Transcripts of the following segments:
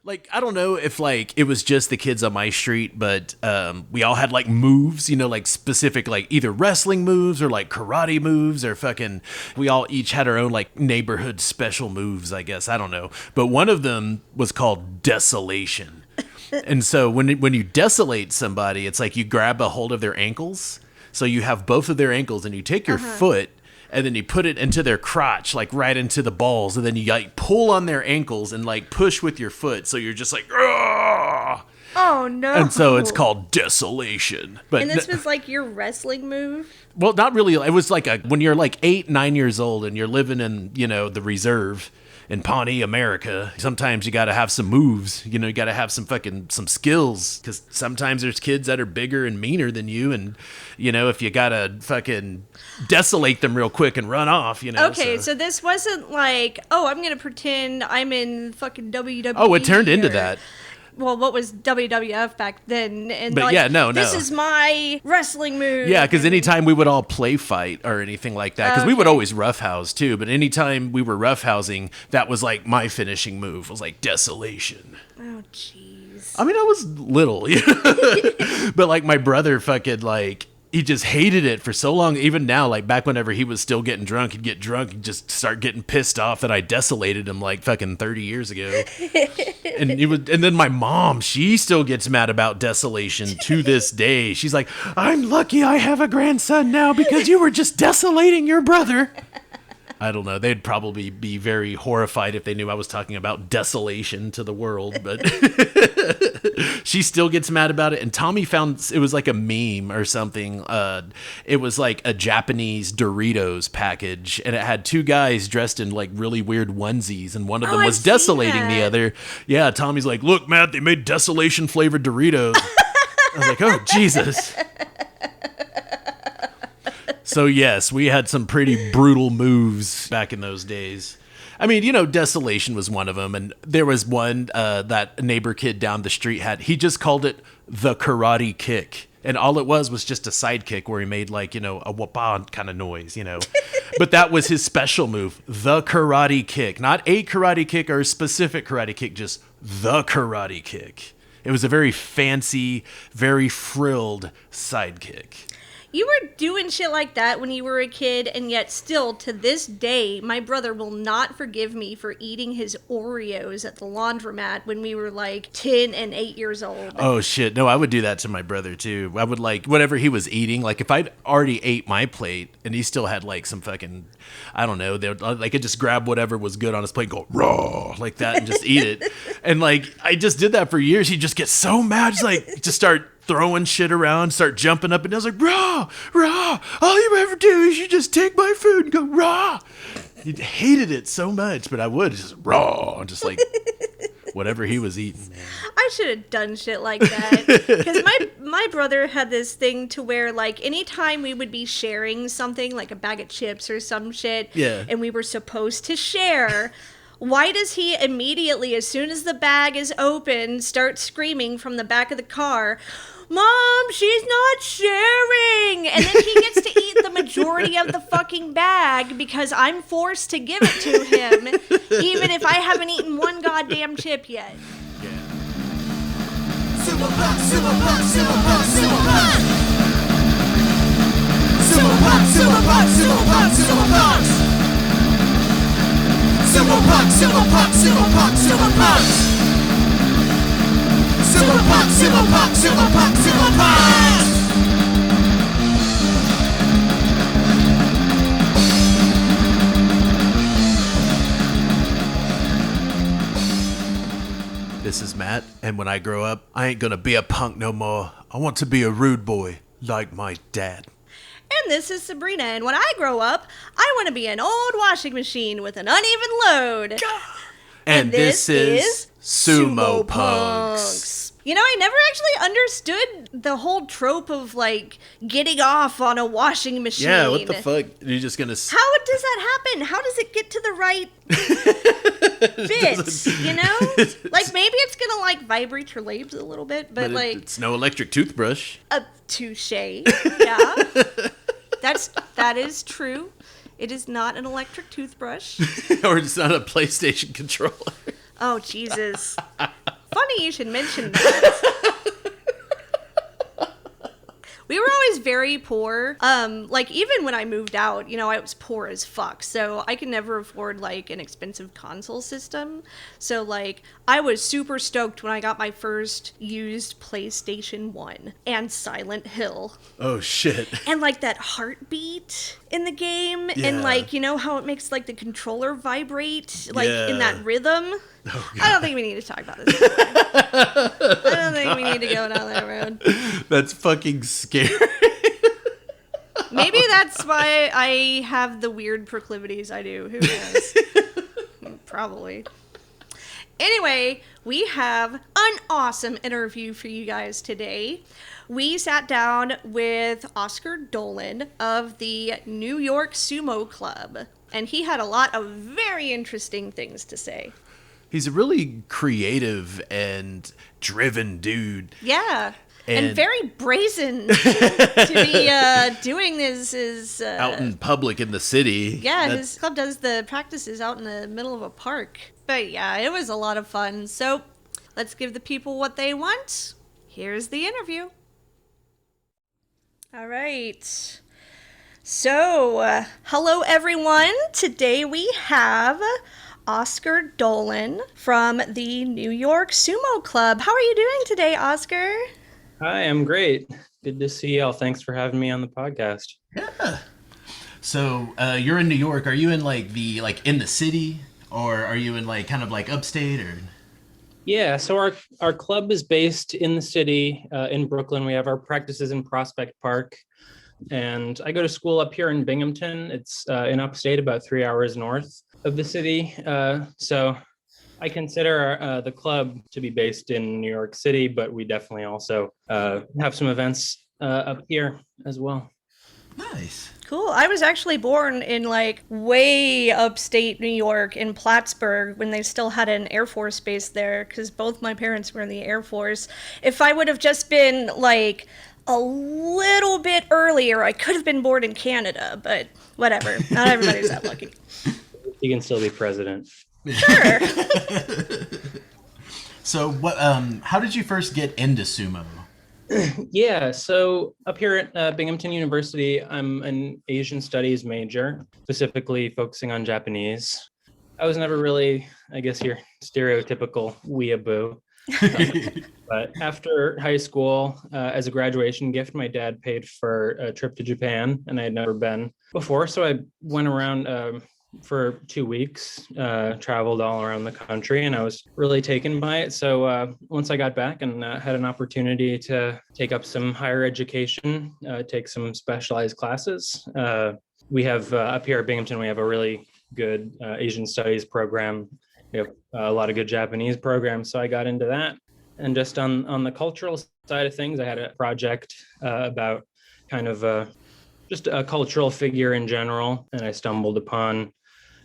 Like, I don't know if, like, it was just the kids on my street, but we all had, like, moves, you know, like, specific, like, either wrestling moves or, like, karate moves or fucking... We all each had our own, like, neighborhood special moves, I guess. I don't know. But one of them was called Desolation. And so when you desolate somebody, it's like you grab a hold of their ankles. So you have both of their ankles and you take your foot and then you put it into their crotch, like right into the balls. And then you like pull on their ankles and like push with your foot. So you're just like, "Argh!" Oh, no. And so it's called Desolation. But and this was like your wrestling move? well, not really. It was like when you're like 8, 9 years old and you're living in, you know, the reserve in Pawnee, America, sometimes you got to have some moves. You know, you got to have some skills, because sometimes there's kids that are bigger and meaner than you, and you know, if you got to fucking desolate them real quick and run off, you know. Okay, so this wasn't like, oh, I'm gonna pretend I'm in fucking WWE. Oh, it turned into that. Well, what was WWF back then? And But like, yeah, no. This is my wrestling move. Yeah, because anytime we would all play fight or anything like that, because we would Okay. always roughhouse too, but anytime we were roughhousing, that was like my finishing move, was like Desolation. Oh, jeez. I mean, I was little, you know? But like my brother fucking like, he just hated it for so long. Even now, like back whenever he was still getting drunk, he'd get drunk and just start getting pissed off that I desolated him like fucking 30 years ago. And then my mom, she still gets mad about Desolation to this day. She's like, I'm lucky I have a grandson now because you were just desolating your brother. I don't know. They'd probably be very horrified if they knew I was talking about desolation to the world, but she still gets mad about it. And Tommy found it was like a meme or something. It was like a Japanese Doritos package, and it had two guys dressed in like really weird onesies, and one of them was I've seen desolating the that. other. Yeah, Tommy's like, look, Matt, they made desolation flavored Doritos. I was like, oh, Jesus. So yes, we had some pretty brutal moves back in those days. I mean, you know, Desolation was one of them, and there was one that a neighbor kid down the street had. He just called it the Karate Kick, and all it was just a sidekick where he made like, you know, a whoop-on kind of noise, you know. But that was his special move, the Karate Kick, not a karate kick or a specific karate kick, just the Karate Kick. It was a very fancy, very frilled sidekick. You were doing shit like that when you were a kid, and yet still, to this day, my brother will not forgive me for eating his Oreos at the laundromat when we were like 10 and 8 years old. Oh, shit. No, I would do that to my brother, too. I would, like, whatever he was eating, like, if I'd already ate my plate and he still had, like, some fucking, I don't know, I could just grab whatever was good on his plate and go, raw, like that, and just eat it. And, like, I just did that for years. He'd just get so mad. He's like, just start throwing shit around, start jumping up, and I was like, raw, raw. All you ever do is you just take my food and go raw. He hated it so much, but I would just raw, just like whatever he was eating. Man. I should have done shit like that. Because my brother had this thing to where, like, anytime we would be sharing something, like a bag of chips or some shit, Yeah. and we were supposed to share, why does he immediately, as soon as the bag is open, start screaming from the back of the car, Mom, she's not sharing! And then he gets to eat the majority of the fucking bag because I'm forced to give it to him, even if I haven't eaten one goddamn chip yet. Yeah. Sumo Punx, Sumo Punx, Sumo Punx, Sumo Punx. Sumo Punx, Sumo Punx, Sumo Punx, Sumo Punx. Sumo Punx, Sumo Punx, Sumo Punx, Sumo Punx. Sumo Punx, Sumo Punx, Sumo Punx, Sumo Punx. This is Matt, and when I grow up, I ain't gonna be a punk no more. I want to be a rude boy, like my dad. And this is Sabrina, and when I grow up, I want to be an old washing machine with an uneven load. And this is Sumo Punx. You know, I never actually understood the whole trope of, like, getting off on a washing machine. Yeah, what the fuck? You're just gonna... How does that happen? How does it get to the right bit, you know? Like, maybe it's gonna, like, vibrate your leaves a little bit, but like... It's no electric toothbrush. Touche. Yeah. That is true. It is not an electric toothbrush. Or it's not a PlayStation controller. Oh, Jesus. funny you should mention that. We were always very poor. Like even when I moved out, you know, I was poor as fuck. So I could never afford like an expensive console system. So like I was super stoked when I got my first used PlayStation 1 and Silent Hill. Oh shit. And like that heartbeat in the game Yeah. and like, you know how it makes like the controller vibrate like in Yeah. that rhythm. Oh, I don't think we need to talk about this anymore. I don't think we need to go down that road. That's fucking scary. Maybe that's why I have the weird proclivities I do. Who knows? Probably. Anyway, we have an awesome interview for you guys today. We sat down with Oscar Dolan of the New York Sumo Club, and he had a lot of very interesting things to say. He's a really creative and driven dude. Yeah. And And- very brazen to be doing this. Out in public in the city. Yeah, That's- his club does the practices out in the middle of a park. But yeah, it was a lot of fun. So let's give the people what they want. Here's the interview. All right. So, hello everyone. Today we have Oscar Dolan from the New York Sumo Club. How are you doing today, Oscar? Hi, I'm great. Good to see y'all. Thanks for having me on the podcast. Yeah. So you're in New York. Are you in in the city, or are you in like kind of like upstate, or? Yeah, so our club is based in the city, in Brooklyn. We have our practices in Prospect Park, and I go to school up here in Binghamton. It's in upstate, about 3 hours north of the city. So I consider the club to be based in New York City, but we definitely also have some events up here as well. Nice. Cool. I was actually born in like way upstate New York in Plattsburgh when they still had an Air Force base there because both my parents were in the Air Force. If I would have just been like a little bit earlier, I could have been born in Canada, but whatever. Not everybody's that lucky. You can still be president. Sure. So what? How did you first get into sumo? Yeah, so up here at Binghamton University, I'm an Asian studies major, specifically focusing on Japanese. I was never really, I guess, your stereotypical weeaboo. But after high school, as a graduation gift, my dad paid for a trip to Japan, and I had never been before. So I went around for 2 weeks, traveled all around the country, and I was really taken by it. So once I got back and had an opportunity to take up some higher education, take some specialized classes, we have up here at Binghamton, we have a really good Asian studies program. We have a lot of good Japanese programs. So I got into that. And just on the cultural side of things, I had a project about kind of just a cultural figure in general. And I stumbled upon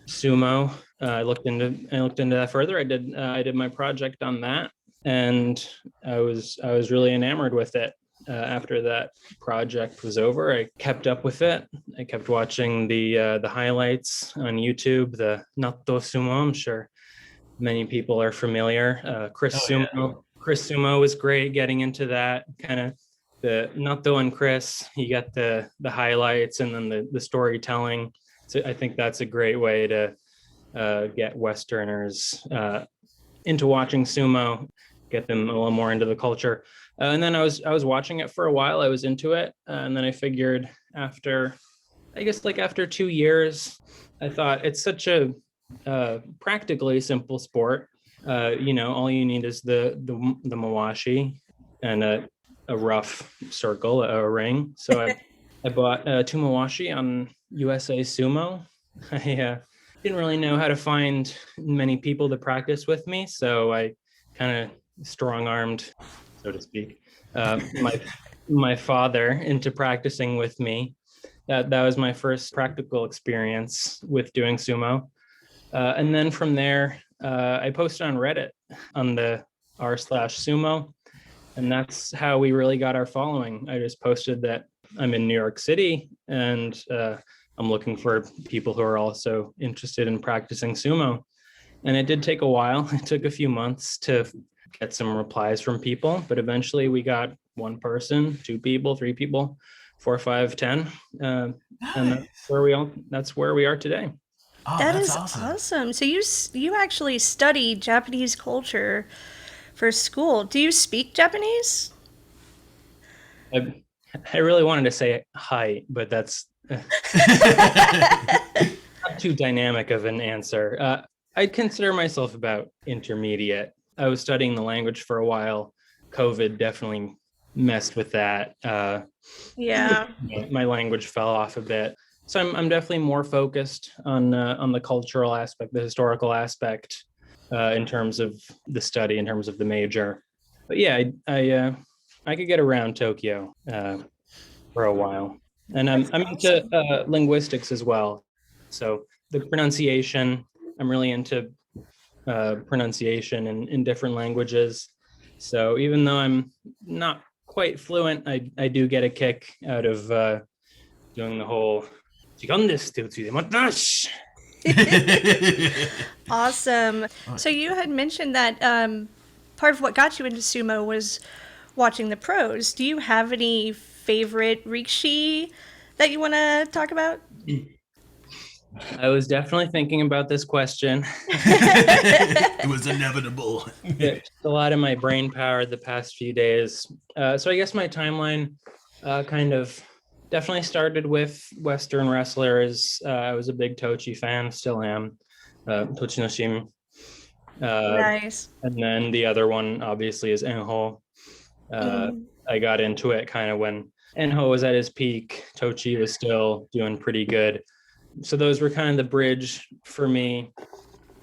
sumo. I looked into that further. I did my project on that, and I was really enamored with it. After that project was over, I kept up with it. I kept watching the highlights on YouTube. The Natto Sumo, I'm sure many people are familiar. Chris Sumo was great. Getting into that kind of the Natto and Chris, you got the highlights and then the storytelling. So I think that's a great way to get Westerners into watching sumo, get them a little more into the culture. And then I was watching it for a while. I was into it, and then I figured after 2 years, I thought it's such a practically simple sport. All you need is the mawashi and a rough circle, a ring. So I bought 2 mawashi on USA Sumo. I didn't really know how to find many people to practice with me, so I kind of strong-armed, so to speak, my father into practicing with me. That was my first practical experience with doing sumo. And then from there, I posted on Reddit on the r/sumo, and that's how we really got our following. I just posted that I'm in New York City, and I'm looking for people who are also interested in practicing sumo. And it did take a while. It took a few months to get some replies from people, but eventually we got one person, two people, three people, 4, 5, 10, and that's where we are today. Oh, That that's is awesome. awesome. So you actually study Japanese culture for school. Do you speak Japanese? I, I really wanted to say hi, but that's not too dynamic of an answer. I'd consider myself about intermediate. I was studying the language for a while. COVID definitely messed with that. Yeah. My language fell off a bit. So I'm definitely more focused on the cultural aspect, the historical aspect, in terms of the study, in terms of the major. But yeah, I could get around Tokyo for a while, and I'm into linguistics as well. So the pronunciation, I'm really into pronunciation in different languages. So even though I'm not quite fluent, I do get a kick out of doing the whole Awesome. So you had mentioned that part of what got you into sumo was watching the pros. Do you have any favorite rikishi that you want to talk about? I was definitely thinking about this question. It was inevitable. It's a lot of my brain power the past few days. So I guess my timeline kind of definitely started with Western wrestlers. I was a big Tochi fan, still am. Tochi no Shim. Nice. And then the other one obviously is Enho. I got into it kind of when Enho was at his peak. Tochi was still doing pretty good. So those were kind of the bridge for me.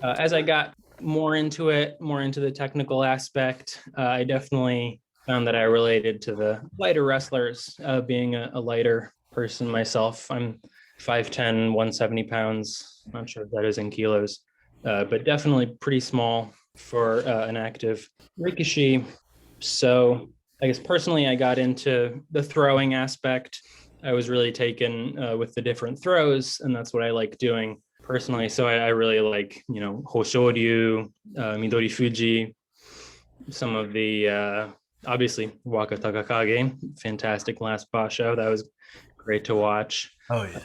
As I got more into it, more into the technical aspect, I definitely found that I related to the lighter wrestlers, being a lighter person myself. I'm 5'10", 170 pounds. Not sure if that is in kilos, but definitely pretty small for an active rikishi. So I guess personally, I got into the throwing aspect. I was really taken with the different throws, and that's what I like doing personally. So I really like, Hoshoryu, Midori Fuji, some of the, obviously, Waka Takakage, fantastic last basho. That was great to watch. Oh yeah.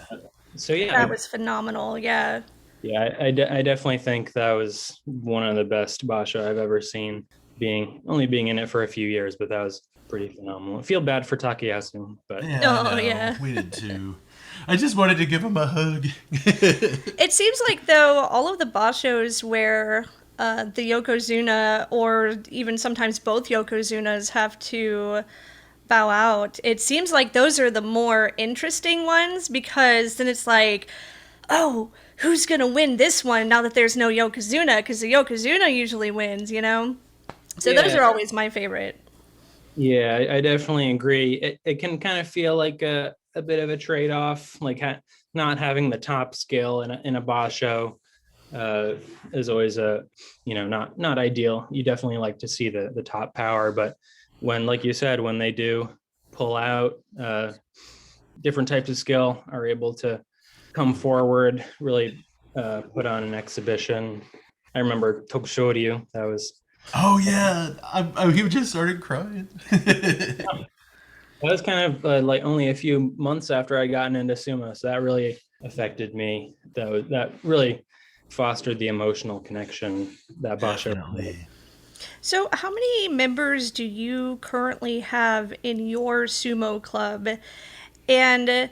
So yeah, That was phenomenal. Yeah. yeah, I definitely think that was one of the best basho I've ever seen. Only being in it for a few years, but that was pretty phenomenal. I feel bad for Takayasu, but Yeah, Oh, I know. yeah. We did too. I just wanted to give him a hug. It seems like, though, all of the bashos where the yokozuna or even sometimes both yokozunas have to bow out, it seems like those are the more interesting ones because then it's like, oh, who's going to win this one now that there's no yokozuna? Because the yokozuna usually wins, you know? So those yeah, are always my favorite. yeah, I definitely agree. It can kind of feel like a bit of a trade-off, like not having the top skill in a basho is always not ideal. You definitely like to see the top power, but when, like you said, when they do pull out, different types of skill are able to come forward, really put on an exhibition. I remember Tokushoryu. That was Oh yeah, he just started crying. That was kind of like only a few months after I gotten into sumo, so that really affected me. That really fostered the emotional connection that basho. Definitely. So, how many members do you currently have in your sumo club? And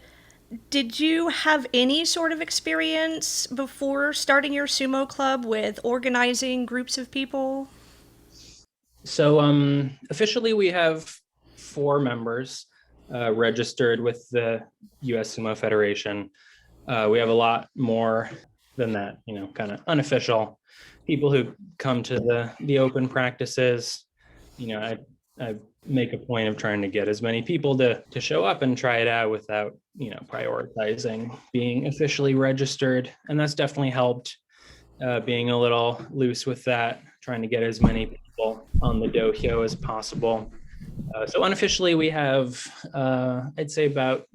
did you have any sort of experience before starting your sumo club with organizing groups of people? So officially we have 4 members registered with the U.S. Sumo Federation. We have a lot more than that, kind of unofficial people who come to the open practices. I make a point of trying to get as many people to show up and try it out without prioritizing being officially registered, and that's definitely helped. Being a little loose with that, trying to get as many people on the dohyo as possible. So unofficially, we have, I'd say, about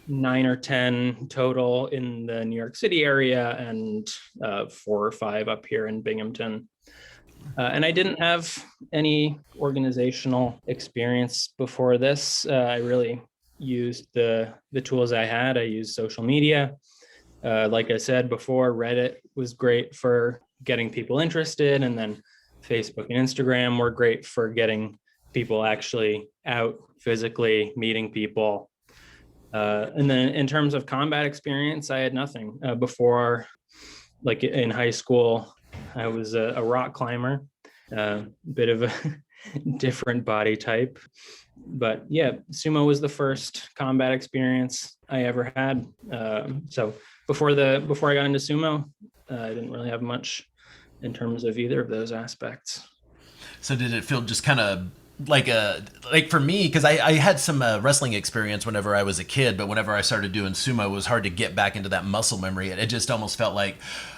9 or 10 total in the New York City area, and 4 or 5 up here in Binghamton. And I didn't have any organizational experience before this. I really used the tools I had. I used social media. Like I said before, Reddit was great for getting people interested, and then Facebook and Instagram were great for getting people actually out physically meeting people. And then in terms of combat experience, I had nothing before. Like in high school, I was a rock climber, a bit of a different body type. But yeah, sumo was the first combat experience I ever had. So before I got into sumo, I didn't really have much in terms of either of those aspects. So did it feel just kind of like for me, because I had some wrestling experience whenever I was a kid, but whenever I started doing sumo, it was hard to get back into that muscle memory. It just almost felt like,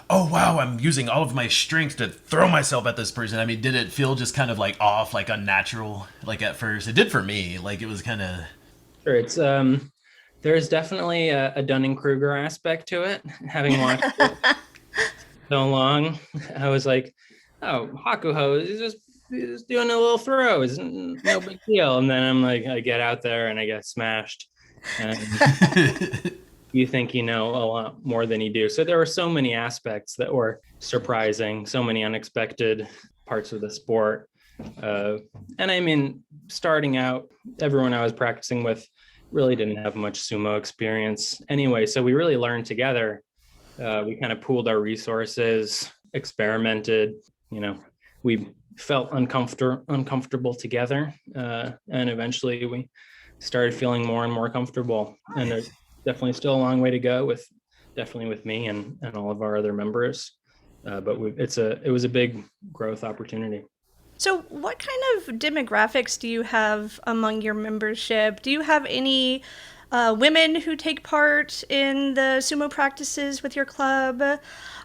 oh wow, I'm using all of my strength to throw myself at this person. I mean, did it feel just kind of like off, like unnatural, like at first? It did for me. Like it was kind of. Sure, it's there's definitely a Dunning-Kruger aspect to it. Having watched it so long, I was like, oh, Hakuho is just doing a little throw. It's no big deal. And then I'm like, I get out there and I get smashed. And you think you know a lot more than you do. So there were so many aspects that were surprising, so many unexpected parts of the sport. And I mean, starting out, everyone I was practicing with really didn't have much sumo experience anyway. So we really learned together. We kind of pooled our resources, experimented, we felt uncomfortable together. And eventually we started feeling more and more comfortable. And there's definitely still a long way to go with me and all of our other members. But it was a big growth opportunity. So, what kind of demographics do you have among your membership? Do you have any women who take part in the sumo practices with your club?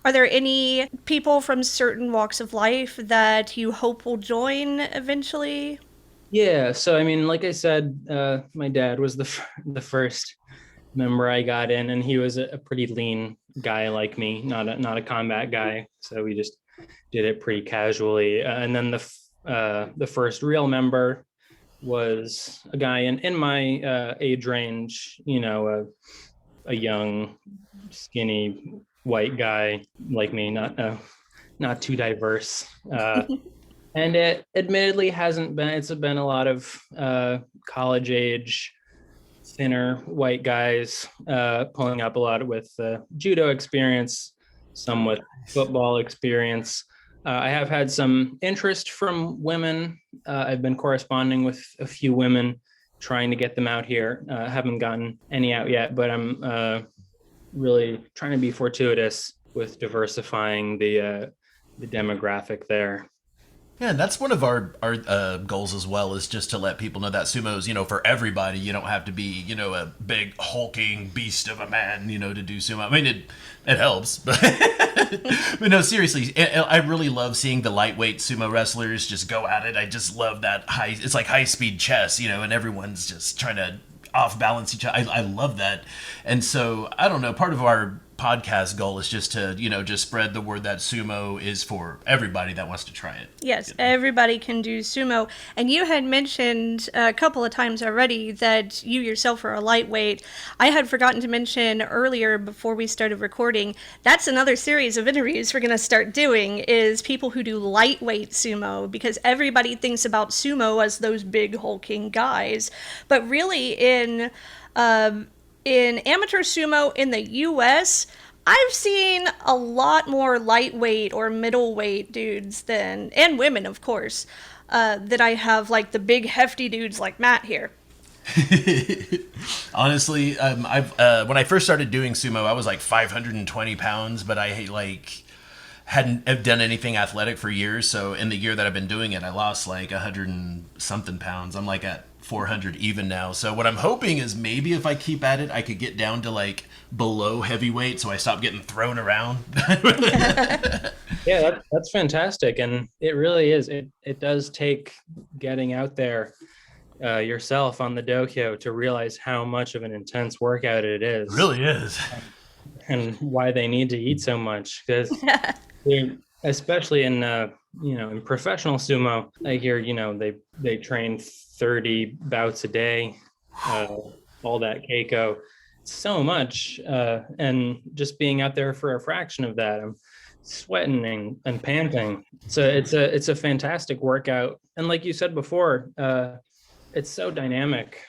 Are there any people from certain walks of life that you hope will join eventually? Yeah, so I mean, like I said, my dad was the first member I got in, and he was a pretty lean guy like me, not a combat guy. So we just did it pretty casually. And then the first real member was a guy in my age range, a young, skinny white guy like me, not too diverse. And it admittedly hasn't been. It's been a lot of college age, thinner white guys pulling up a lot with judo experience, some with football experience. I have had some interest from women. I've been corresponding with a few women, trying to get them out here. Haven't gotten any out yet, but I'm really trying to be fortuitous with diversifying the demographic there. Yeah, and that's one of our goals as well, is just to let people know that sumo's, for everybody. You don't have to be, a big hulking beast of a man, to do sumo. I mean, it helps, but but no, seriously, I really love seeing the lightweight sumo wrestlers just go at it. I just love that it's like high speed chess, and everyone's just trying to off balance each other. I love that. And so I don't know, part of our podcast goal is just to just spread the word that sumo is for everybody that wants to try it. Yes, everybody can do sumo. And you had mentioned a couple of times already that you yourself are a lightweight. I had forgotten to mention earlier before we started recording, that's another series of interviews we're going to start doing, is people who do lightweight sumo, because everybody thinks about sumo as those big hulking guys. But really in amateur sumo in the US, I've seen a lot more lightweight or middleweight dudes and women, of course, that I have like the big hefty dudes like Matt here. Honestly, I've when I first started doing sumo, I was like 520 pounds, but I hadn't done anything athletic for years. So in the year that I've been doing it, I lost like 100 and something pounds. I'm like at 400 even now. So what I'm hoping is maybe if I keep at it, I could get down to like below heavyweight, so I stop getting thrown around. Yeah, that's fantastic. And it really is. It does take getting out there yourself on the dohyo to realize how much of an intense workout it is. It really is. And why they need to eat so much. Because especially in in professional sumo, I hear, they train 30 bouts a day, all that keiko, so much. And just being out there for a fraction of that, I'm sweating and panting. So it's a fantastic workout. And like you said before, it's so dynamic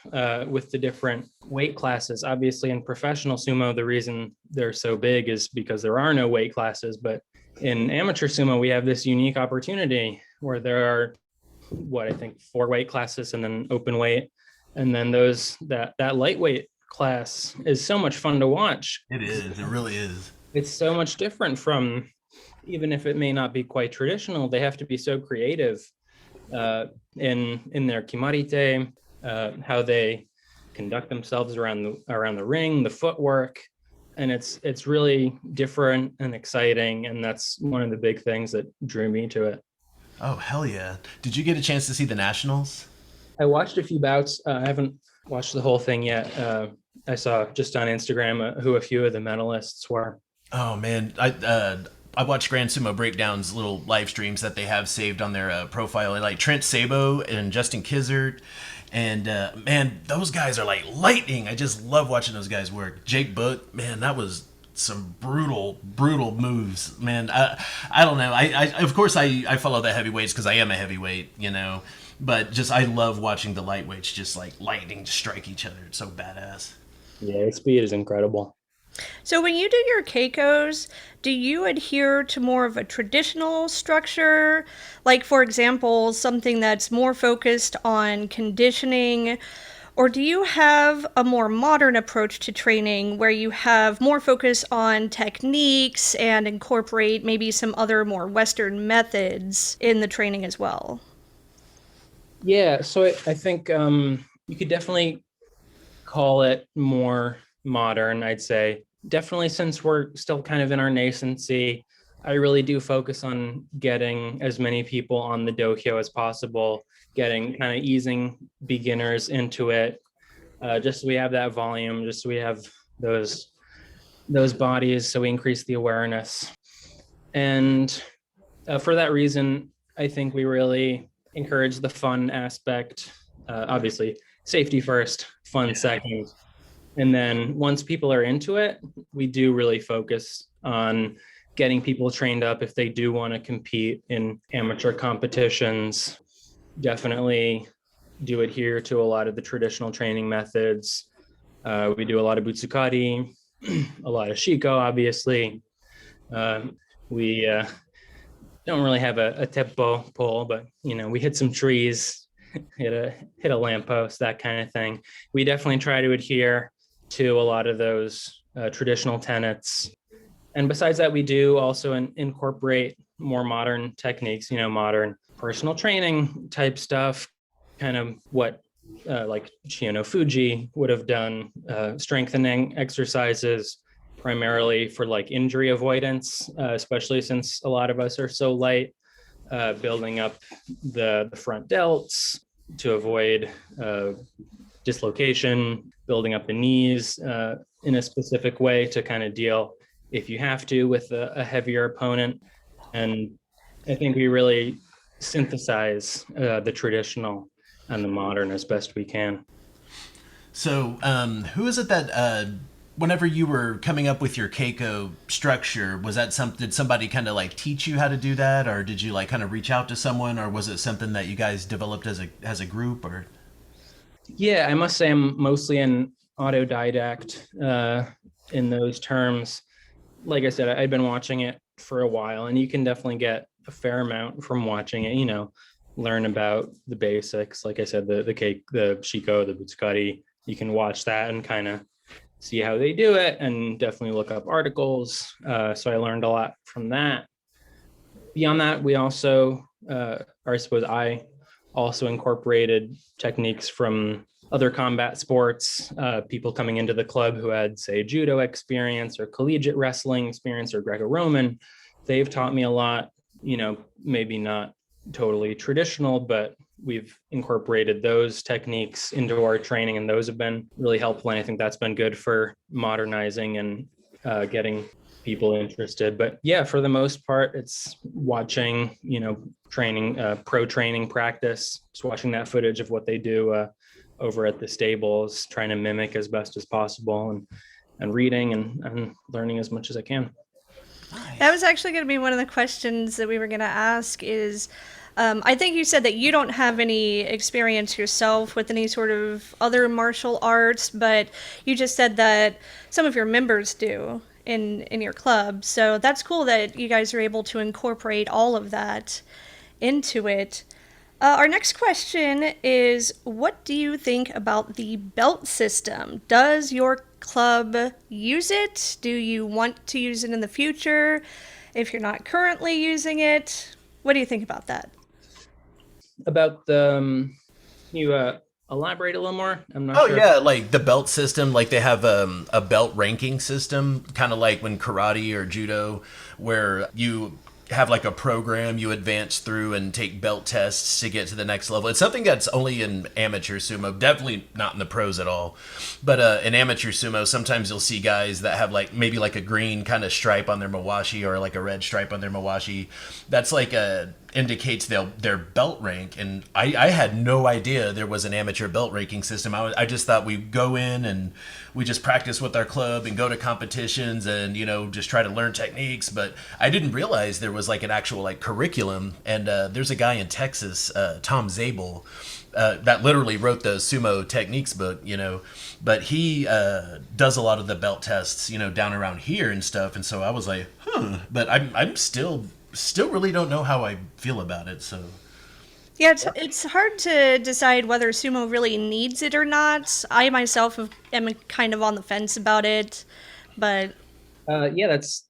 with the different weight classes. Obviously, in professional sumo, the reason they're so big is because there are no weight classes. But in amateur sumo, we have this unique opportunity where there are, I think 4 weight classes and then open weight. And then that lightweight class is so much fun to watch. It is. It really is. It's so much different from, even if it may not be quite traditional, they have to be so creative in their kimarite, how they conduct themselves around the ring, the footwork, and it's really different and exciting, and that's one of the big things that drew me to it. Oh, hell yeah. Did you get a chance to see the Nationals? I watched a few bouts. I haven't watched the whole thing yet. I saw just on Instagram who a few of the medalists were. Oh, man. I watched Grand Sumo Breakdown's little live streams that they have saved on their profile. Like Trent Sabo and Justin Kizzard. And, man, those guys are like lightning. I just love watching those guys work. Jake Book, man, that was some brutal moves, man. I don't know. I of course I follow the heavyweights because I am a heavyweight, but just I love watching the lightweights just like lightning strike each other. It's so badass. Yeah, its speed is incredible. So when you do your keikos, do you adhere to more of a traditional structure? Like, for example, something that's more focused on conditioning? Or do you have a more modern approach to training where you have more focus on techniques and incorporate maybe some other more Western methods in the training as well? Yeah, so I think you could definitely call it more modern, I'd say. Definitely, since we're still kind of in our nascency, I really do focus on getting as many people on the dohyo as possible, getting kind of easing beginners into it, just so we have that volume, just so we have those bodies, so we increase the awareness. And for that reason, I think we really encourage the fun aspect. Obviously, safety first, fun second. And then once people are into it, we do really focus on getting people trained up if they do want to compete in amateur competitions. Definitely do adhere to a lot of the traditional training methods. We do a lot of butsukari, a lot of shiko, obviously. We don't really have a teppo pole, but we hit some trees, hit a lamppost, that kind of thing. We definitely try to adhere to a lot of those traditional tenets. And besides that, we do also incorporate more modern techniques, modern personal training type stuff, kind of what like Shiano Fuji would have done, strengthening exercises, primarily for like injury avoidance, especially since a lot of us are so light, building up the front delts to avoid dislocation, building up the knees in a specific way to kind of deal, if you have to, with a heavier opponent. And I think we really synthesize the traditional and the modern as best we can. So, who is it that, whenever you were coming up with your keiko structure, was that did somebody kind of like teach you how to do that, or did you like kind of reach out to someone, or was it something that you guys developed as a group, or? Yeah, I must say I'm mostly an autodidact in those terms. Like I said, I've been watching it for a while, and you can definitely get a fair amount from watching it, learn about the basics. Like I said, the cake, the shiko, the butsukari, you can watch that and kind of see how they do it, and definitely look up articles. So I learned a lot from that. Beyond that, we also, or I suppose I also incorporated techniques from other combat sports, people coming into the club who had, say, judo experience or collegiate wrestling experience or Greco-Roman. They've taught me a lot, maybe not totally traditional, but we've incorporated those techniques into our training, and those have been really helpful. And I think that's been good for modernizing and getting people interested. But yeah, for the most part, it's watching, training, pro training practice, just watching that footage of what they do over at the stables, trying to mimic as best as possible, and reading and learning as much as I can. That was actually going to be one of the questions that we were going to ask is, I think you said that you don't have any experience yourself with any sort of other martial arts, but you just said that some of your members do in your club. So that's cool that you guys are able to incorporate all of that into it. Our next question is, what do you think about the belt system? Does your club use it? Do you want to use it in the future? If you're not currently using it, what do you think about that? About the, you elaborate a little more? I'm not Oh sure. yeah, like the belt system, like they have a belt ranking system, kind of like when karate or judo, where you have like a program you advance through and take belt tests to get to the next level. It's something that's only in amateur sumo, definitely not in the pros at all. But in amateur sumo, sometimes you'll see guys that have like maybe like a green kind of stripe on their mawashi or like a red stripe on their mawashi. That's like indicates their belt rank, and I had no idea there was an amateur belt ranking system. I just thought we go in and we just practice with our club and go to competitions and just try to learn techniques, but I didn't realize there was like an actual like curriculum. And there's a guy in Texas, Tom Zabel, that literally wrote the sumo techniques book, but he does a lot of the belt tests down around here and stuff. And so I was like, but I'm still really don't know how I feel about it. So Yeah, it's hard to decide whether sumo really needs it or not. I myself am kind of on the fence about it, but Yeah, that's.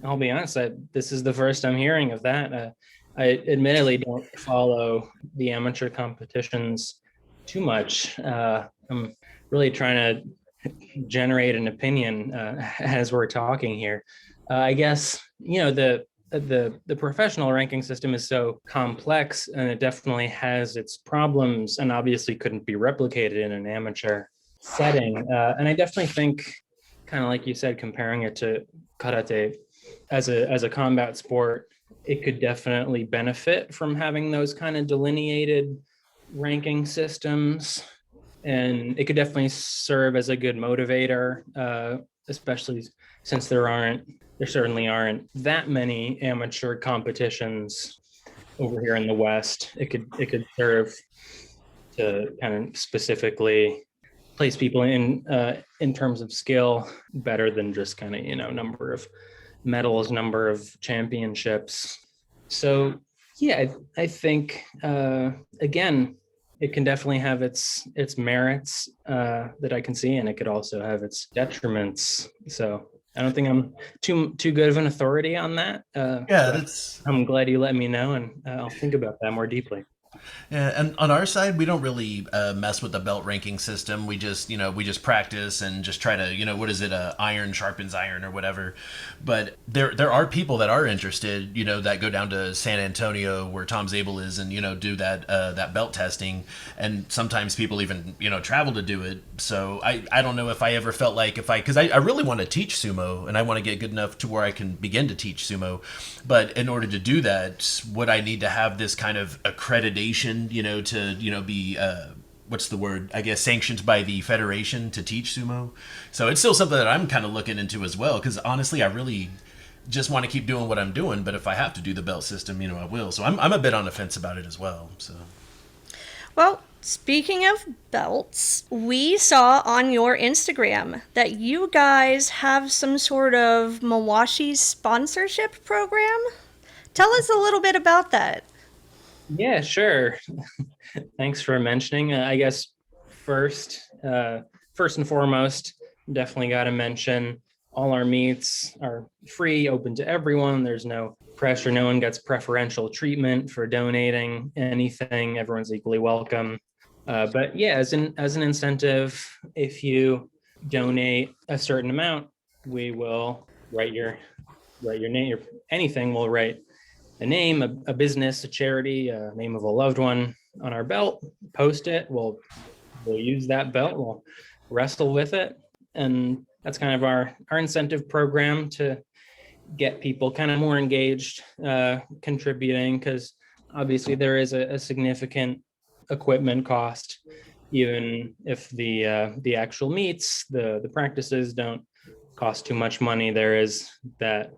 I'll be honest. This is the first I'm hearing of that. I admittedly don't follow the amateur competitions too much. I'm really trying to generate an opinion as we're talking here. I guess the professional ranking system is so complex, and it definitely has its problems, and obviously couldn't be replicated in an amateur setting. And I definitely think, kind of like you said, comparing it to karate as a combat sport, it could definitely benefit from having those kind of delineated ranking systems, and it could definitely serve as a good motivator, especially since there certainly aren't that many amateur competitions over here in the West. It could serve to kind of specifically place people in terms of skill better than just kind of number of medals, number of championships. So yeah, I think again, it can definitely have its merits that I can see, and it could also have its detriments. So I don't think I'm too good of an authority on that. yeah, that's I'm glad you let me know, and I'll think about that more deeply. Yeah, and on our side, we don't really mess with the belt ranking system. We just practice and just try to, what is it, iron sharpens iron or whatever. But there are people that are interested, that go down to San Antonio where Tom Zabel is and do that belt testing. And sometimes people even travel to do it. So I don't know if I ever felt like because I really want to teach sumo and I want to get good enough to where I can begin to teach sumo. But in order to do that, would I need to have this kind of accreditation? To be what's the word? I guess sanctioned by the federation to teach sumo. So it's still something that I'm kind of looking into as well. Because honestly, I really just want to keep doing what I'm doing. But if I have to do the belt system, I will. So I'm a bit on the fence about it as well. So. well, speaking of belts, we saw on your Instagram that you guys have some sort of mawashi sponsorship program. Tell us a little bit about that. Yeah, sure. Thanks for mentioning. I guess first and foremost, definitely got to mention all our meets are free, open to everyone. There's no pressure. No one gets preferential treatment for donating anything. Everyone's equally welcome. But yeah, as an incentive, if you donate a certain amount, we will write your name. Anything, we'll write a name, a business, a charity, a name of a loved one on our belt, post it. We'll use that belt, we'll wrestle with it. And that's kind of our incentive program to get people kind of more engaged, contributing, because obviously there is a significant equipment cost, even if the actual meets, the practices don't cost too much money. There is that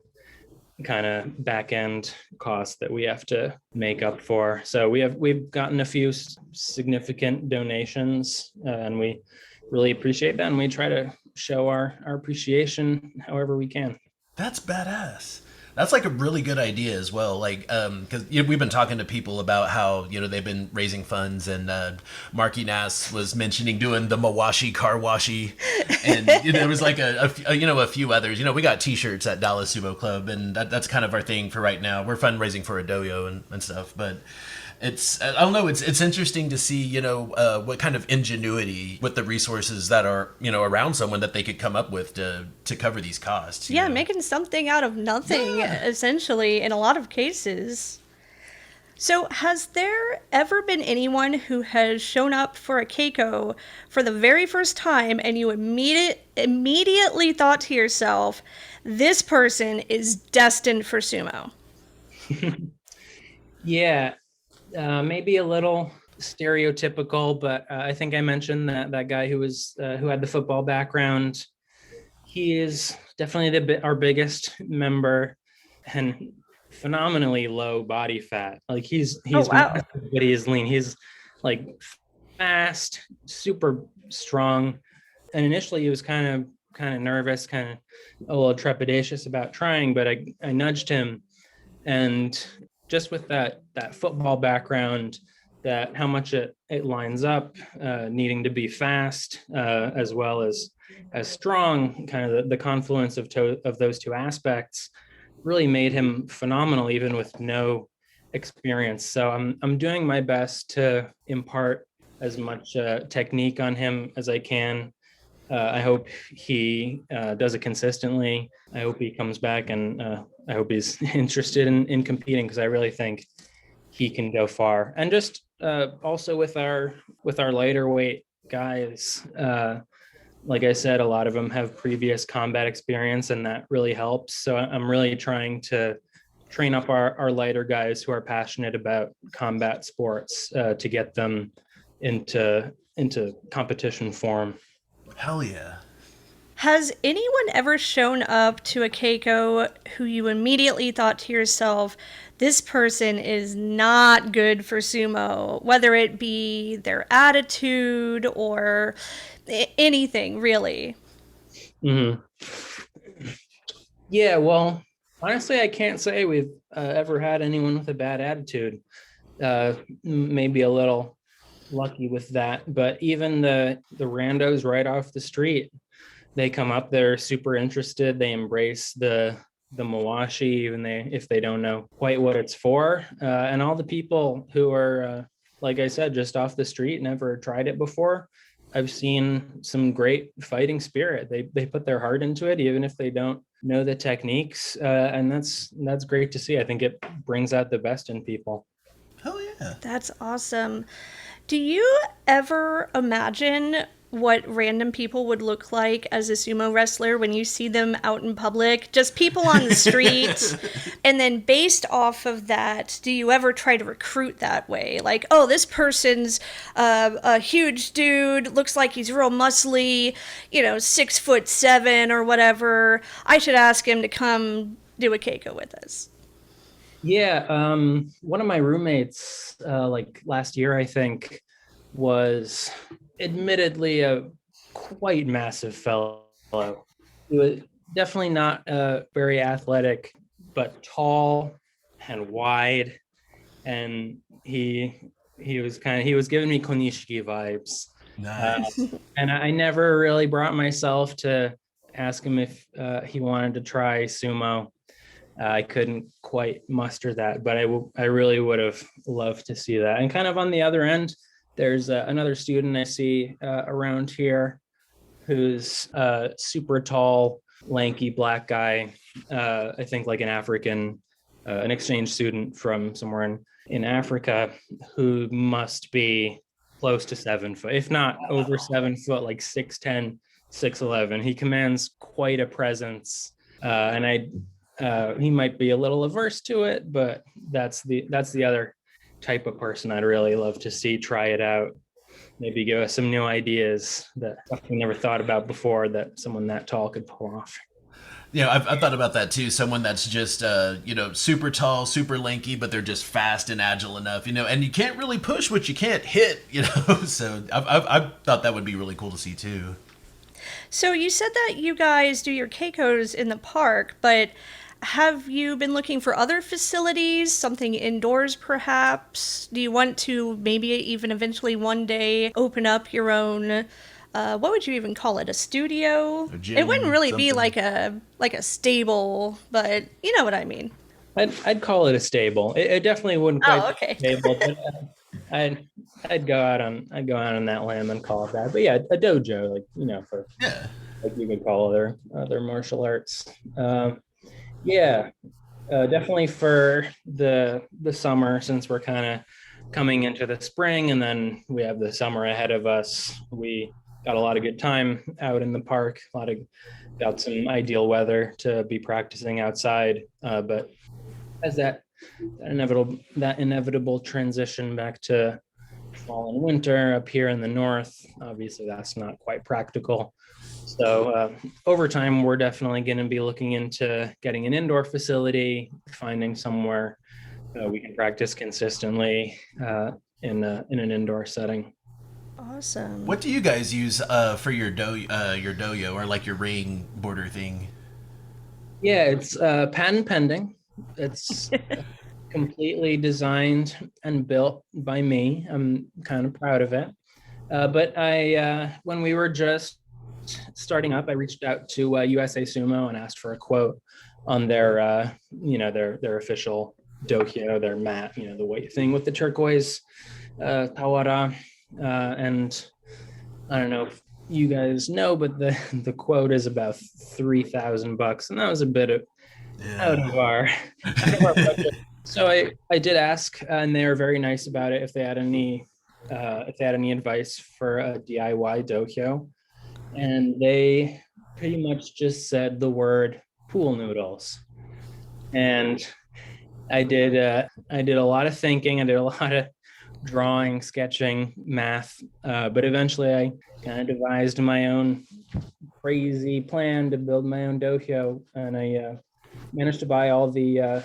kind of back end cost that we have to make up for. So we've gotten a few significant donations, and we really appreciate that, and we try to show our appreciation however we can. That's badass. That's like a really good idea as well. Like, because we've been talking to people about how they've been raising funds, and Marky Nass was mentioning doing the mawashi car washi, and there was like a few others. We got T-shirts at Dallas Sumo Club, and that's kind of our thing for right now. We're fundraising for a dohyo and stuff, but I don't know. It's interesting to see what kind of ingenuity with the resources that are around someone that they could come up with to cover these costs. Yeah, making something out of nothing, essentially, in a lot of cases. So, has there ever been anyone who has shown up for a keiko for the very first time and you immediately thought to yourself, this person is destined for sumo? Yeah, maybe a little stereotypical, but I think I mentioned that guy who had the football background. He is definitely our biggest member, and phenomenally low body fat. Like he's massive, but he is lean. He's like fast, super strong. And initially he was kind of nervous, kind of a little trepidatious about trying, but I nudged him, and just with that football background, that how much it lines up, needing to be fast, as well as strong, kind of the confluence of those two aspects really made him phenomenal, even with no experience. So I'm doing my best to impart as much technique on him as I can. I hope he does it consistently. I hope he comes back, and I hope he's interested in competing, because I really think he can go far. And just also with our lighter weight guys, like I said, a lot of them have previous combat experience, and that really helps. So I'm really trying to train up our lighter guys who are passionate about combat sports, to get them into competition form. Hell yeah. Has anyone ever shown up to a keiko who you immediately thought to yourself, this person is not good for sumo, whether it be their attitude or anything, really? Mm-hmm. Yeah, well, honestly, I can't say we've ever had anyone with a bad attitude. Maybe a little lucky with that, but even the randos right off the street, they come up, they're super interested, they embrace the mawashi, even if they don't know quite what it's for. And all the people who are, like I said, just off the street, never tried it before, I've seen some great fighting spirit. They put their heart into it, even if they don't know the techniques. And that's great to see. I think it brings out the best in people. Hell yeah. That's awesome. Do you ever imagine what random people would look like as a sumo wrestler when you see them out in public? Just people on the street. And then based off of that, do you ever try to recruit that way? Like, oh, this person's a huge dude, looks like he's real muscly, 6'7" or whatever. I should ask him to come do a keiko with us. Yeah, one of my roommates, like last year, I think, was admittedly a quite massive fellow. He was definitely not very athletic, but tall and wide, and he was giving me Konishiki vibes. Nice. And I never really brought myself to ask him if he wanted to try sumo. I couldn't quite muster that, but I really would have loved to see that. And kind of on the other end, there's another student I see around here who's a super tall, lanky black guy. I think like an African, an exchange student from somewhere in Africa, who must be close to 7 foot, if not over 7 foot, like 6'10", 6'11". He commands quite a presence, and he might be a little averse to it, but that's the other type of person I'd really love to see try it out. Maybe give us some new ideas that we never thought about before that someone that tall could pull off. Yeah, I've thought about that too. Someone that's just, super tall, super lanky, but they're just fast and agile enough, and you can't really push what you can't hit, So I've thought that would be really cool to see too. So you said that you guys do your Keikos in the park, but have you been looking for other facilities, something indoors perhaps? Do you want to maybe even eventually one day open up your own, what would you even call it, a studio? A gym, It wouldn't really be something. like a stable, but you know what I mean. I'd call it a stable. It definitely wouldn't quite Oh, be okay. stable, but I'd go out on that limb and call it that. But yeah, a dojo, for Yeah. like you could call other martial arts. Yeah, definitely for the summer, since we're kind of coming into the spring, and then we have the summer ahead of us. We got a lot of good time out in the park. Got some ideal weather to be practicing outside. But as that inevitable transition back to fall and winter up here in the north, obviously that's not quite practical. So over time, we're definitely going to be looking into getting an indoor facility, finding somewhere we can practice consistently in an indoor setting. Awesome. What do you guys use for your dohyo or like your ring border thing? Yeah, it's patent pending. It's completely designed and built by me. I'm kind of proud of it. But when we were just starting up, I reached out to USA Sumo and asked for a quote on their official dohyo, their mat, the white thing with the turquoise tawara. And I don't know if you guys know, but the quote is about $3,000, and that was a bit out of our budget. So I did ask, and they were very nice about it. If they had any advice for a DIY dohyo, and they pretty much just said the word pool noodles. And I did a lot of thinking. I did a lot of drawing, sketching, math, but eventually I kind of devised my own crazy plan to build my own dohyo, and I managed to buy all the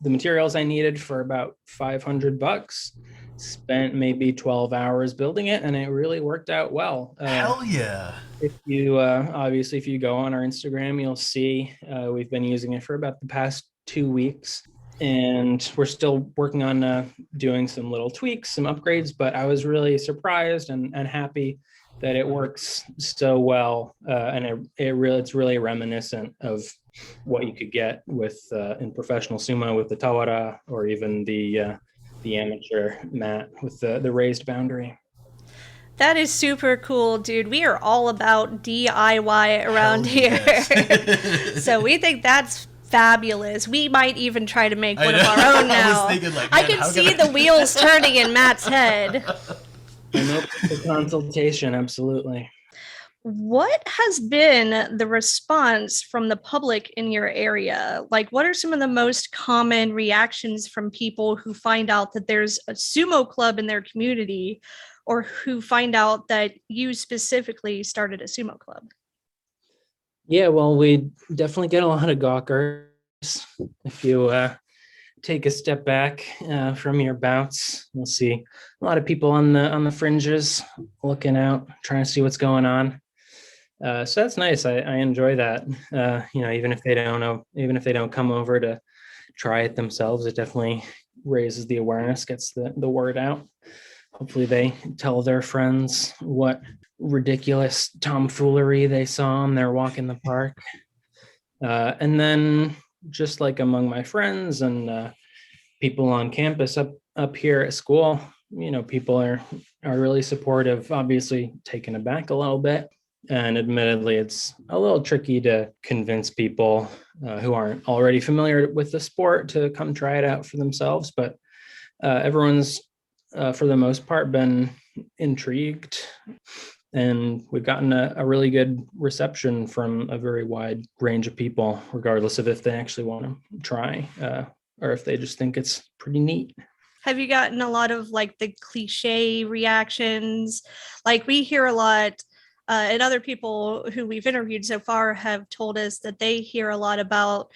materials I needed for about $500. Spent maybe 12 hours building it, and it really worked out well. Hell yeah! If you obviously, if you go on our Instagram, you'll see we've been using it for about the past 2 weeks, and we're still working on doing some little tweaks, some upgrades. But I was really surprised and happy that it works so well, and it's really reminiscent of what you could get with in professional sumo with the tawara, or even the amateur mat with the raised boundary. That is super cool, dude. We are all about DIY around here. Yes. So we think that's fabulous. We might even try to make one of our own now. I can see the wheels turning in Matt's head. I'm open for consultation, absolutely. What has been the response from the public in your area? Like, what are some of the most common reactions from people who find out that there's a sumo club in their community, or who find out that you specifically started a sumo club? Yeah, well, we definitely get a lot of gawkers. If you take a step back from your bouts, you'll see a lot of people on the fringes looking out, trying to see what's going on. So that's nice. I enjoy that. Even if they don't know, even if they don't come over to try it themselves, it definitely raises the awareness, gets the word out. Hopefully they tell their friends what ridiculous tomfoolery they saw on their walk in the park. And then just like among my friends and people on campus up here at school, people are really supportive, obviously taken aback a little bit. And admittedly, it's a little tricky to convince people who aren't already familiar with the sport to come try it out for themselves. But everyone's, for the most part, been intrigued. And we've gotten a really good reception from a very wide range of people, regardless of if they actually want to try or if they just think it's pretty neat. Have you gotten a lot of like the cliche reactions? Like we hear a lot, and other people who we've interviewed so far have told us that they hear a lot about,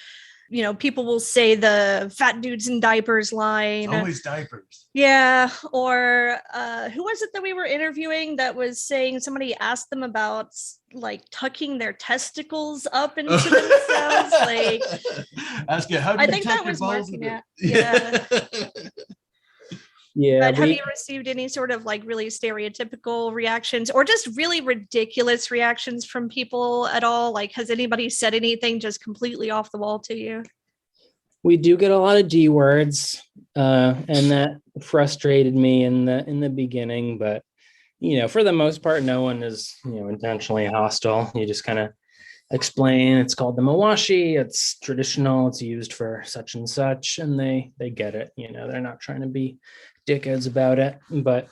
people will say the fat dudes in diapers line. It's always diapers. Yeah. Or who was it that we were interviewing that was saying somebody asked them about like tucking their testicles up into themselves? Like, ask you, how do I you think tuck that your was balls Mark. in Yeah. Yeah. But have you received any sort of like really stereotypical reactions or just really ridiculous reactions from people at all? Like, has anybody said anything just completely off the wall to you? We do get a lot of D words, and that frustrated me in the beginning. But for the most part, no one is intentionally hostile. You just kind of explain it's called the mawashi. It's traditional. It's used for such and such, and they get it. They're not trying to be dickheads about it. But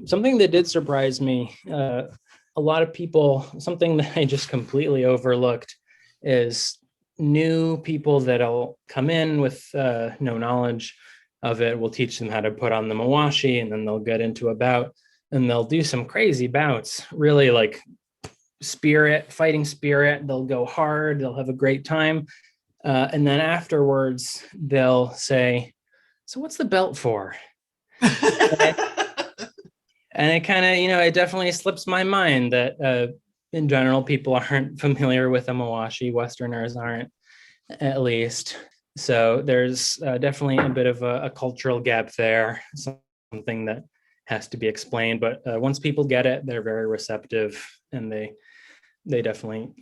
something that did surprise me, a lot of people, something that I just completely overlooked is new people that'll come in with no knowledge of it. We'll teach them how to put on the mawashi, and then they'll get into a bout and they'll do some crazy bouts, really like fighting spirit. They'll go hard, they'll have a great time. And then afterwards they'll say, so what's the belt for? And it kind of, it definitely slips my mind that in general, people aren't familiar with a mawashi. Westerners aren't, at least. So there's definitely a bit of a cultural gap there, something that has to be explained. But once people get it, they're very receptive, and they definitely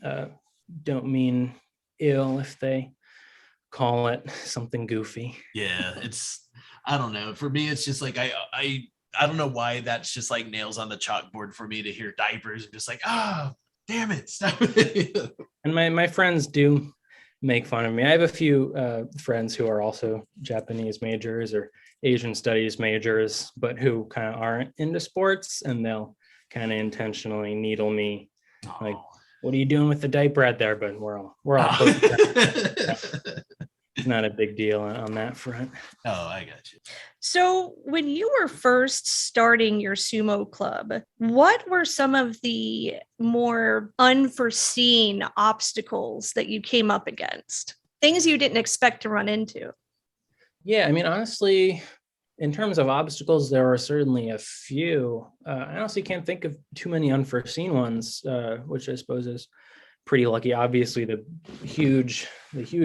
don't mean ill if they call it something goofy. Yeah, I don't know. For me, it's just like I don't know why that's just like nails on the chalkboard for me to hear diapers and just like, damn it, stop it. And my friends do make fun of me. I have a few friends who are also Japanese majors or Asian studies majors, but who kind of aren't into sports, and they'll kind of intentionally needle me, like, what are you doing with the diaper out there? But we're all close. It's not a big deal on that front. Oh, I got you. So when you were first starting your sumo club, what were some of the more unforeseen obstacles that you came up against? Things you didn't expect to run into? Yeah, I mean, honestly, in terms of obstacles, there are certainly a few. I honestly can't think of too many unforeseen ones, which I suppose is pretty lucky. Obviously, the huge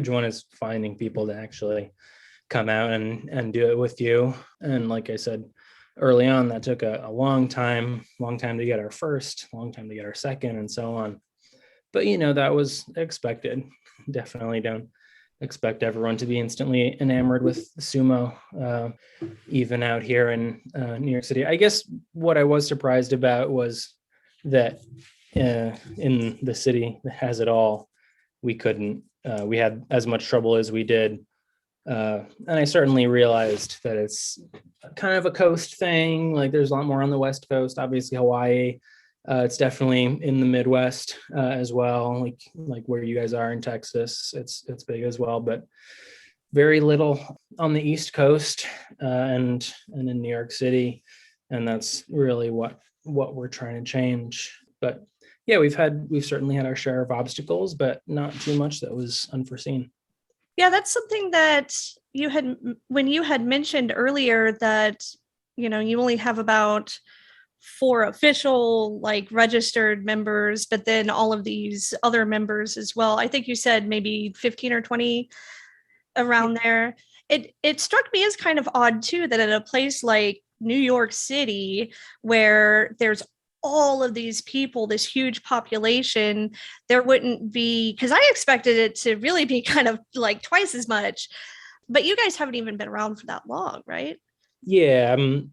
one is finding people to actually come out and do it with you. And like I said early on, that took a long time to get our first, long time to get our second, and so on. But that was expected. Definitely don't expect everyone to be instantly enamored with sumo, even out here in New York City. I guess what I was surprised about was that in the city that has it all, we couldn't. We had as much trouble as we did. And I certainly realized that it's kind of a coast thing. Like there's a lot more on the West Coast, obviously Hawaii. It's definitely in the Midwest as well, like where you guys are in Texas. It's big as well, but very little on the East Coast and in New York City, and that's really what we're trying to change. But yeah, we've certainly had our share of obstacles, but not too much that was unforeseen. Yeah, that's something that when you had mentioned earlier that you only have about 4 official like registered members, but then all of these other members as well. I think you said maybe 15 or 20 around there. It struck me as kind of odd too that at a place like New York City, where there's all of these people, this huge population, there wouldn't be, because I expected it to really be kind of like twice as much. But you guys haven't even been around for that long, right? Yeah, I'm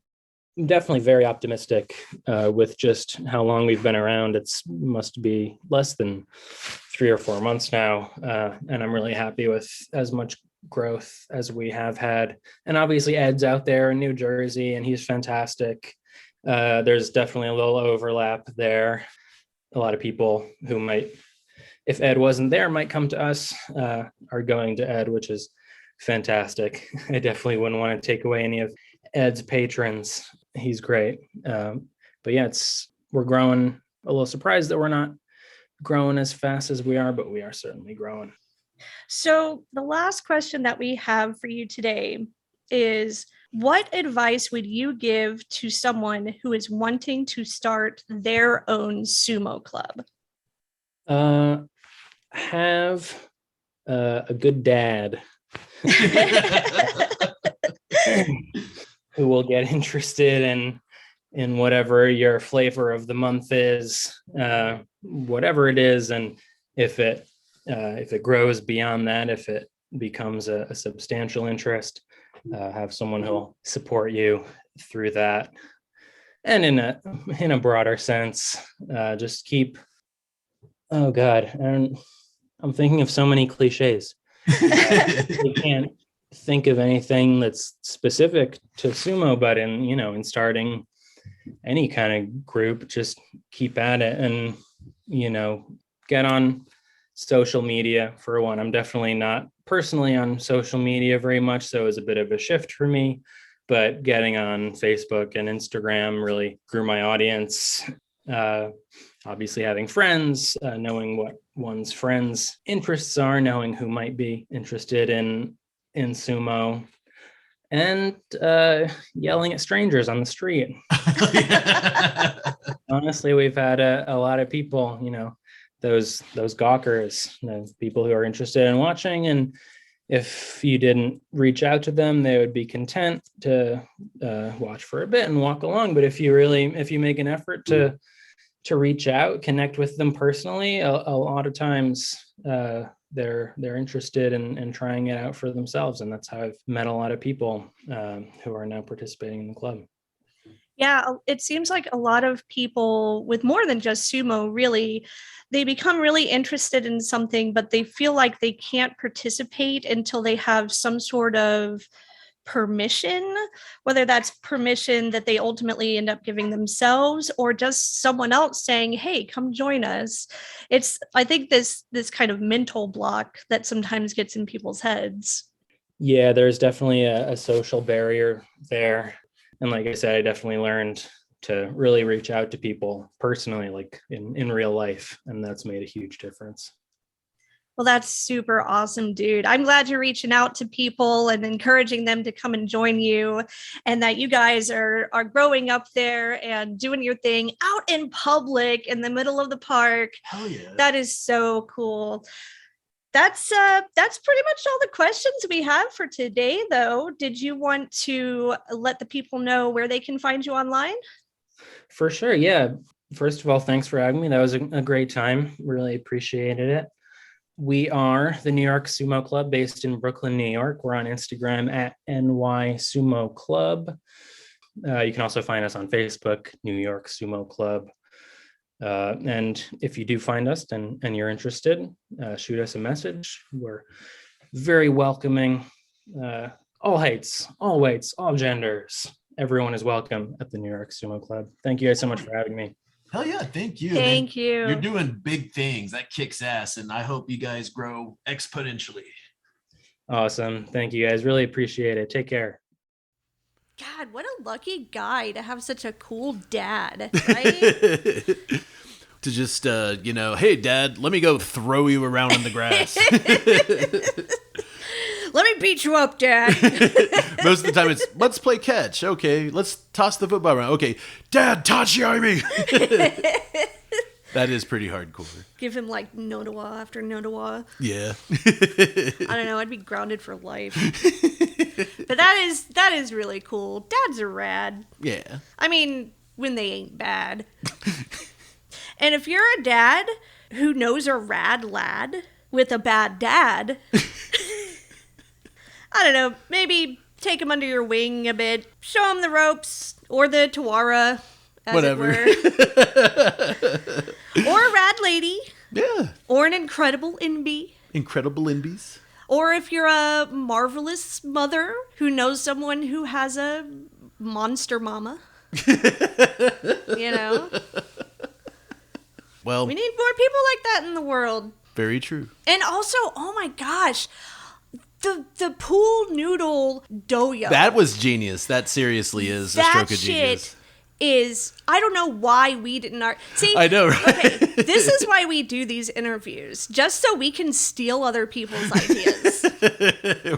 definitely very optimistic with just how long we've been around. It's must be less than 3 or 4 months now, and I'm really happy with as much growth as we have had. And obviously Ed's out there in New Jersey, and he's fantastic. There's definitely a little overlap there. A lot of people who might, if Ed wasn't there, might come to us, are going to Ed, which is fantastic. I definitely wouldn't want to take away any of Ed's patrons. He's great. But yeah, we're growing. A little surprised that we're not growing as fast as we are, but we are certainly growing. So the last question that we have for you today is, what advice would you give to someone who is wanting to start their own sumo club? Have a good dad who will get interested in whatever your flavor of the month is, whatever it is, and if it grows beyond that, if it becomes a substantial interest, have someone who'll support you through that. And in a broader sense, just keep. Oh God, and I'm thinking of so many cliches. You can't think of anything that's specific to sumo, but in starting any kind of group, just keep at it, and get on social media for one. I'm definitely not personally on social media very much, so it was a bit of a shift for me, but getting on Facebook and Instagram really grew my audience. Obviously having friends, knowing what one's friends' interests are, knowing who might be interested in sumo, and yelling at strangers on the street. Honestly, we've had a lot of people, those gawkers, people who are interested in watching, and if you didn't reach out to them, they would be content to watch for a bit and walk along. But if you make an effort to reach out, connect with them personally, a lot of times they're interested in trying it out for themselves. And that's how I've met a lot of people who are now participating in the club. Yeah, it seems like a lot of people with more than just sumo, really, they become really interested in something, but they feel like they can't participate until they have some sort of permission, whether that's permission that they ultimately end up giving themselves or just someone else saying, hey, come join us. I think this kind of mental block that sometimes gets in people's heads. Yeah, there's definitely a social barrier there. And like I said, I definitely learned to really reach out to people personally, like in real life. And that's made a huge difference. Well, that's super awesome, dude. I'm glad you're reaching out to people and encouraging them to come and join you, and that you guys are growing up there and doing your thing out in public in the middle of the park. Hell yeah. That is so cool. That's pretty much all the questions we have for today, though. Did you want to let the people know where they can find you online? For sure, yeah. First of all, thanks for having me. That was a great time. Really appreciated it. We are the New York Sumo Club based in Brooklyn, New York. We're on Instagram at NY Sumo Club. You can also find us on Facebook, New York Sumo Club. And if you do find us and you're interested, shoot us a message. We're very welcoming. All heights, all weights, all genders. Everyone is welcome at the New York Sumo Club. Thank you guys so much for having me. Hell yeah, thank you. Thank you. You're doing big things. That kicks ass, and I hope you guys grow exponentially. Awesome. Thank you guys. Really appreciate it. Take care. God, what a lucky guy to have such a cool dad, right? To just, hey, Dad, let me go throw you around in the grass. Let me beat you up, Dad. Most of the time it's, let's play catch. Okay, let's toss the football around. Okay, Dad, Tachi me. That is pretty hardcore. Give him like Nodawa after Nodawa. Yeah. I don't know. I'd be grounded for life. But that is really cool. Dads are rad. Yeah. I mean, when they ain't bad. And if you're a dad who knows a rad lad with a bad dad, I don't know, maybe take him under your wing a bit, show him the ropes or the Tawara, as whatever. It were. Or a rad lady. Yeah. Or an incredible NB. Incredible Inbies. Or if you're a marvelous mother who knows someone who has a monster mama. You know? Well, We need more people like that in the world. very true. And also, oh my gosh, the pool noodle dohyo. That was genius. That seriously is a that stroke of shit genius. is, I don't know why we didn't see. I know, right? Okay, this is why we do these interviews, just so we can steal other people's ideas.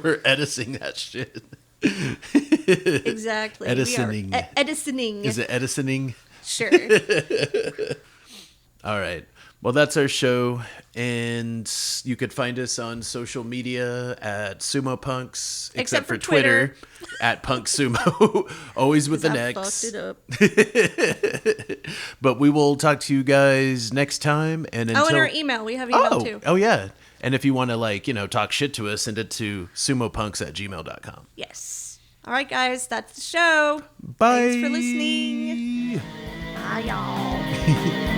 We're editing that shit. Exactly. Edisoning. We are edisoning. Is it edisoning? Sure. All right. Well, that's our show, and you could find us on social media at Sumo Punx, except for Twitter, at Punk Sumo, always with an I X. fucked it up. But we will talk to you guys next time. And until Oh, and our email. We have email too. Oh yeah. And if you want to talk shit to us, send it to sumopunx@gmail.com. Yes. All right, guys. That's the show. Bye. Thanks for listening. Bye, y'all.